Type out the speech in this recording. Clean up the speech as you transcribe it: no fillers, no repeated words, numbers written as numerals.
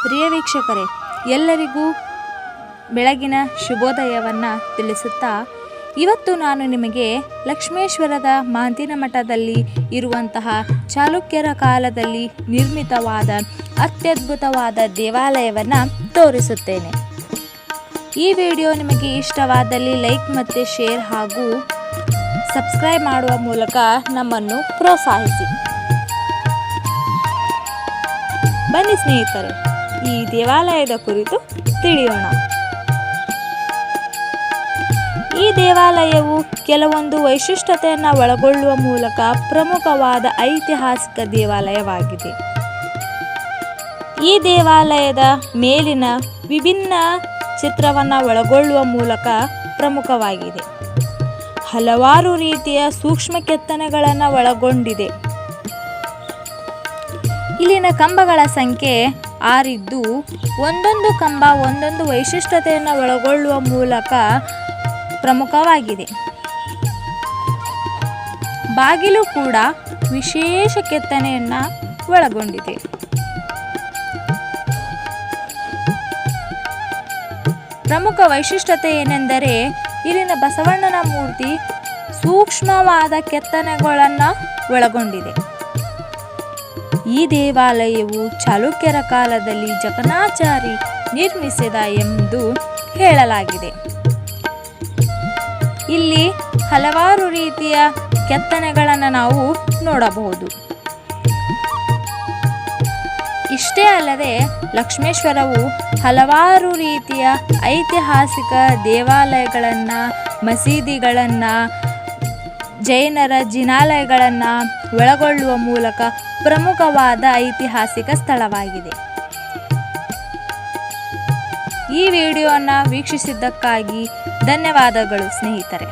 ಪ್ರಿಯ ವೀಕ್ಷಕರೇ, ಎಲ್ಲರಿಗೂ ಬೆಳಗಿನ ಶುಭೋದಯವನ್ನು ತಿಳಿಸುತ್ತಾ ಇವತ್ತು ನಾನು ನಿಮಗೆ ಲಕ್ಷ್ಮೇಶ್ವರದ ಮಾಂತಿನ ಮಠದಲ್ಲಿ ಇರುವಂತಹ ಚಾಲುಕ್ಯರ ಕಾಲದಲ್ಲಿ ನಿರ್ಮಿತವಾದ ಅತ್ಯದ್ಭುತವಾದ ದೇವಾಲಯವನ್ನು ತೋರಿಸುತ್ತೇನೆ. ಈ ವಿಡಿಯೋ ನಿಮಗೆ ಇಷ್ಟವಾದಲ್ಲಿ ಲೈಕ್ ಮತ್ತು ಶೇರ್ ಹಾಗೂ ಸಬ್ಸ್ಕ್ರೈಬ್ ಮಾಡುವ ಮೂಲಕ ನಮ್ಮನ್ನು ಪ್ರೋತ್ಸಾಹಿಸಿ. ಬನ್ನಿ ಸ್ನೇಹಿತರೆ, ಈ ದೇವಾಲಯದ ಕುರಿತು ತಿಳಿಯೋಣ. ಈ ದೇವಾಲಯವು ಕೆಲವೊಂದು ವೈಶಿಷ್ಟ್ಯತೆಯನ್ನು ಒಳಗೊಳ್ಳುವ ಮೂಲಕ ಪ್ರಮುಖವಾದ ಐತಿಹಾಸಿಕ ದೇವಾಲಯವಾಗಿದೆ. ಈ ದೇವಾಲಯದ ಮೇಲಿನ ವಿಭಿನ್ನ ಚಿತ್ರವನ್ನು ಒಳಗೊಳ್ಳುವ ಮೂಲಕ ಪ್ರಮುಖವಾಗಿದೆ. ಹಲವಾರು ರೀತಿಯ ಸೂಕ್ಷ್ಮ ಕೆತ್ತನೆಗಳನ್ನು ಒಳಗೊಂಡಿದೆ. ಇಲ್ಲಿನ ಕಂಬಗಳ ಸಂಖ್ಯೆ 6 ಇದ್ದು ಒಂದೊಂದು ಕಂಬ ಒಂದೊಂದು ವೈಶಿಷ್ಟ್ಯತೆಯನ್ನು ಒಳಗೊಳ್ಳುವ ಮೂಲಕ ಪ್ರಮುಖವಾಗಿದೆ. ಬಾಗಿಲು ಕೂಡ ವಿಶೇಷ ಕೆತ್ತನೆಯನ್ನು ಒಳಗೊಂಡಿದೆ. ಪ್ರಮುಖ ವೈಶಿಷ್ಟ್ಯತೆ ಏನೆಂದರೆ ಇಲ್ಲಿನ ಬಸವಣ್ಣನ ಮೂರ್ತಿ ಸೂಕ್ಷ್ಮವಾದ ಕೆತ್ತನೆಗಳನ್ನು ಒಳಗೊಂಡಿದೆ. ಈ ದೇವಾಲಯವು ಚಾಲುಕ್ಯರ ಕಾಲದಲ್ಲಿ ಜಕಣಾಚಾರಿ ನಿರ್ಮಿಸಿದ ಎಂದು ಹೇಳಲಾಗಿದೆ. ಇಲ್ಲಿ ಹಲವಾರು ರೀತಿಯ ಕೆತ್ತನೆಗಳನ್ನು ನಾವು ನೋಡಬಹುದು. ಇಷ್ಟೇ ಅಲ್ಲದೆ ಲಕ್ಷ್ಮೇಶ್ವರವು ಹಲವಾರು ರೀತಿಯ ಐತಿಹಾಸಿಕ ದೇವಾಲಯಗಳನ್ನು, ಮಸೀದಿಗಳನ್ನು, ಜೈನರ ಜಿನಾಲಯಗಳನ್ನು ಒಳಗೊಳ್ಳುವ ಮೂಲಕ ಪ್ರಮುಖವಾದ ಐತಿಹಾಸಿಕ ಸ್ಥಳವಾಗಿದೆ. ಈ ವಿಡಿಯೋವನ್ನು ವೀಕ್ಷಿಸಿದ್ದಕ್ಕಾಗಿ ಧನ್ಯವಾದಗಳು ಸ್ನೇಹಿತರೆ.